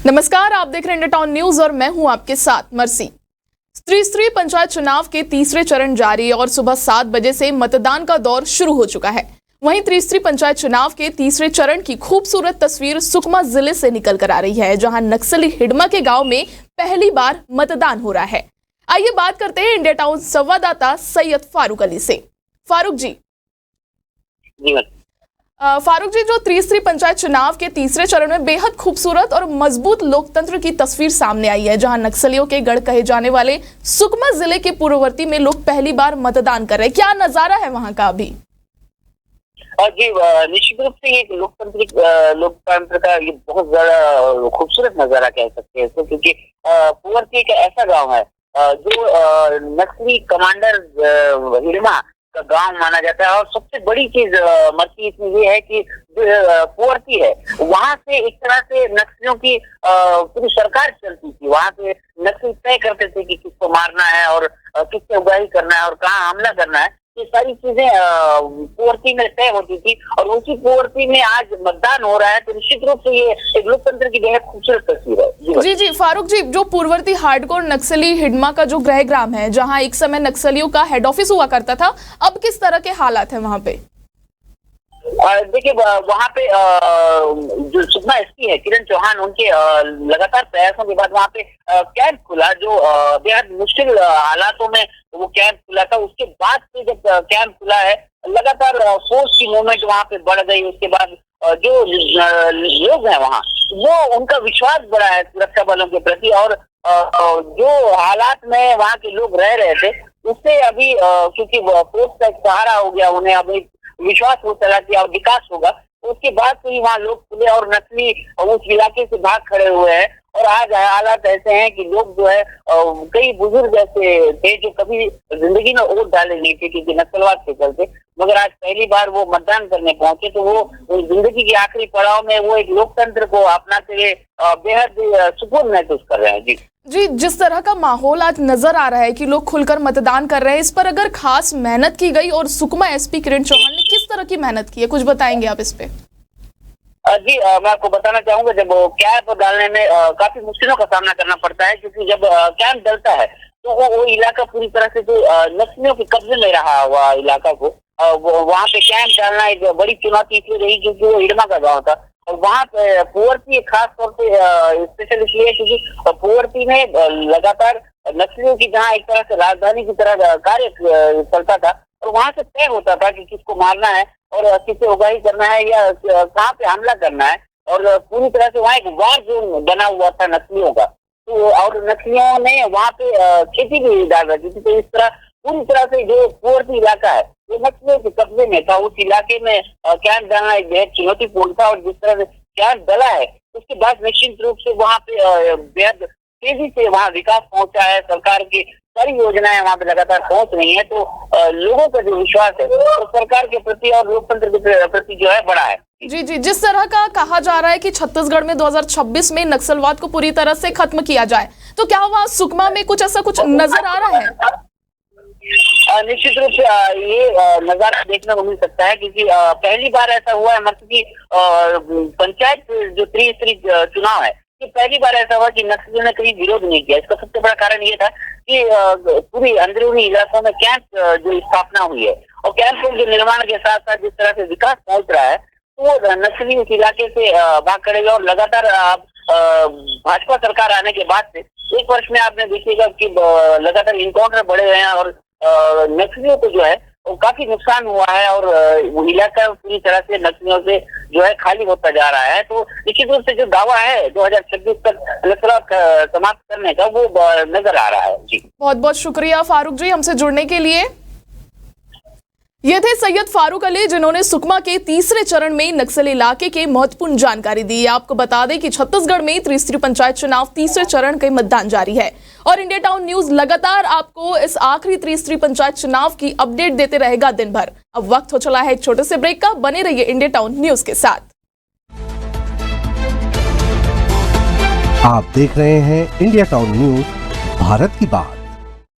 नमस्कार, आप देख रहे हैं इंडिया टाउन न्यूज और मैं हूं आपके साथ मर्सी। त्रिस्तरीय पंचायत चुनाव के तीसरे चरण जारी और सुबह 7 बजे से मतदान का दौर शुरू हो चुका है। वहीं त्रिस्तरीय पंचायत चुनाव के तीसरे चरण की खूबसूरत तस्वीर सुकमा जिले से निकल कर आ रही है, जहां नक्सली हिडमा के गांव में पहली बार मतदान हो रहा है। आइए बात करते हैं इंडिया टाउन संवाददाता सैयद फारूक अली से। फारूक जी, जो त्रिस्तरीय पंचायत चुनाव के तीसरे चरण में बेहद खूबसूरत और मजबूत लोकतंत्र की तस्वीर सामने आई है, जहां नक्सलियों के गढ़ कहे जाने वाले सुकमा जिले के पूर्ववर्ती में लोग पहली बार मतदान कर रहे हैं। क्या नजारा है वहां का अभी? जी, निश्चित रूप से ये लोकतंत्र का ये बहुत ज्यादा खूबसूरत नजारा कह सकते हैं इसको, क्योंकि पूर्ववर्ती एक ऐसा गांव है जो नक्सली कमांडर हिडमा का गांव माना जाता है। और सबसे बड़ी चीज मर्सी इसमें ये है कि जो पूर्ववर्ती है वहां से एक तरह से नक्सलियों की पूरी सरकार चलती थी। वहां से नक्सली तय करते थे कि किसको मारना है और किससे उगाही करना है और कहाँ हमला करना है। ये सारी चीजें पूर्ववर्ती में तय होती थी और उसी पूर्ववर्ती में आज मतदान हो रहा है, तो निश्चित रूप से ये एक लोकतंत्र की बेहद खूबसूरत तस्वीर है। जी फारूक जी, जो पूर्ववर्ती हार्डकोर नक्सली हिडमा का जो गृह ग्राम है, जहां एक समय नक्सलियों का हेड ऑफिस हुआ करता था, अब किस तरह के हालात है वहां पे? देखिए, वहाँ पे जो सुकमा एसपी है किरण चौहान, उनके लगातार प्रयासों के बाद वहाँ पे कैंप खुला, जो बेहद मुश्किल हालातों में वो कैंप खुला था। उसके बाद से जब कैंप खुला है, लगातार फोर्स की मूवमेंट वहाँ पे बढ़ गई। उसके बाद जो लोग हैं वहाँ, वो उनका विश्वास बढ़ा है सुरक्षा बलों के प्रति, और जो हालात में वहाँ के लोग रह रहे थे उससे अभी क्योंकि फोर्स का एक सहारा हो गया, उन्हें अभी विश्वास हो चला कि अब विकास होगा। उसके बाद से ही वहाँ लोग खुले और नस्ली उस इलाके से भाग खड़े हुए हैं। और आज हालात ऐसे हैं कि लोग जो है कई बुजुर्ग ऐसे थे जो कभी जिंदगी में वोट डाले नहीं थे क्योंकि नक्सलवाद के चलते, मगर आज पहली बार वो मतदान करने पहुंचे, तो वो जिंदगी के आखिरी पड़ाव में वो एक लोकतंत्र को अपनाते हुए बेहद सुकून महसूस कर रहे हैं। जी, जिस तरह का माहौल आज नजर आ रहा है कि लोग खुलकर मतदान कर रहे हैं, इस पर अगर खास मेहनत की गई और सुकमा एसपी किरण चौहान ने किस तरह की मेहनत की है, कुछ बताएंगे आप इस पे? जी, मैं आपको बताना चाहूंगा, जब कैंप डालने में काफी मुश्किलों का सामना करना पड़ता है, क्योंकि जब कैंप डलता है तो वो इलाका पूरी तरह से जो नक्सलियों के कब्जे में रहा हुआ इलाका को वहाँ पे कैंप डालना एक बड़ी चुनौती इसलिए रही क्योंकि वो हिडमा का गाँव था। और वहाँ पे पूर्ववर्ती खास तौर पे स्पेशल इसलिए क्योंकि पूर्ववर्ती में लगातार नक्सलियों की जहाँ एक तरह से राजधानी की तरह कार्य चलता था, और वहाँ से तय होता था कि किसको मारना है और किससे उगाही करना है या कहाँ पे हमला करना है। और पूरी तरह से वहाँ एक वार जोन बना हुआ था नक्सलियों का, तो और नक्सलियों ने वहाँ पे खेती भी डाल रखी थी। तो इस तरह पूरी तरह से जो पूर्ववर्ती इलाका है वो नक्सलियों के कब्जे में था। उस इलाके में कैंप डालना एक बेहद चुनौतीपूर्ण था, और जिस तरह से कैंप डला है उसके बाद निश्चित रूप से वहाँ पे बेहद तेजी से वहाँ विकास पहुंचा है। सरकार की सारी योजनाएं वहाँ पे लगातार पहुंच रही है, तो लोगों का जो विश्वास है तो सरकार के प्रति और लोकतंत्र के प्रति जो है बड़ा है। जी, जिस तरह का कहा जा रहा है कि छत्तीसगढ़ में 2026 में नक्सलवाद को पूरी तरह से खत्म किया जाए, तो क्या वहाँ सुकमा में कुछ ऐसा कुछ नजर आ रहा है? निश्चित रूप से ये नजारा देखने को मिल सकता है, क्योंकि पहली बार ऐसा हुआ है मतलब कि पंचायत जो त्रिस्तरीय चुनाव है, कि पहली बार ऐसा हुआ कि नक्सलियों ने कहीं विरोध नहीं किया। इसका सबसे बड़ा कारण ये था कि पूरी अंदरूनी इलाकों में कैंप जो स्थापना हुई है, और कैंप के निर्माण के साथ साथ जिस तरह से विकास पहुंच रहा है, तो नक्सली उस इलाके से भाग खड़े और लगातार भाजपा सरकार आने के बाद से 1 वर्ष में आपने देखिएगा कि लगातार इनकाउंटर बढ़े हुए हैं और नक्सलियों को जो है वो काफी नुकसान हुआ है, और वो इलाका पूरी तरह से नक्सलियों से जो है खाली होता जा रहा है। तो निश्चित रूप से जो दावा है 2026 तक नक्सलवाद समाप्त करने का, वो नजर आ रहा है। जी, बहुत बहुत शुक्रिया फारूक जी हमसे जुड़ने के लिए। ये थे सैयद फारूक अली, जिन्होंने सुकमा के तीसरे चरण में नक्सली इलाके के महत्वपूर्ण जानकारी दी। आपको बता दें कि छत्तीसगढ़ में त्रिस्तरीय पंचायत चुनाव तीसरे चरण के मतदान जारी है, और इंडिया टाउन न्यूज लगातार आपको इस आखिरी त्रिस्तरीय पंचायत चुनाव की अपडेट देते रहेगा दिन भर। अब वक्त हो चला है एक छोटे से ब्रेक का, बने रहिए इंडिया टाउन न्यूज के साथ। आप देख रहे हैं इंडिया टाउन न्यूज, भारत की बात।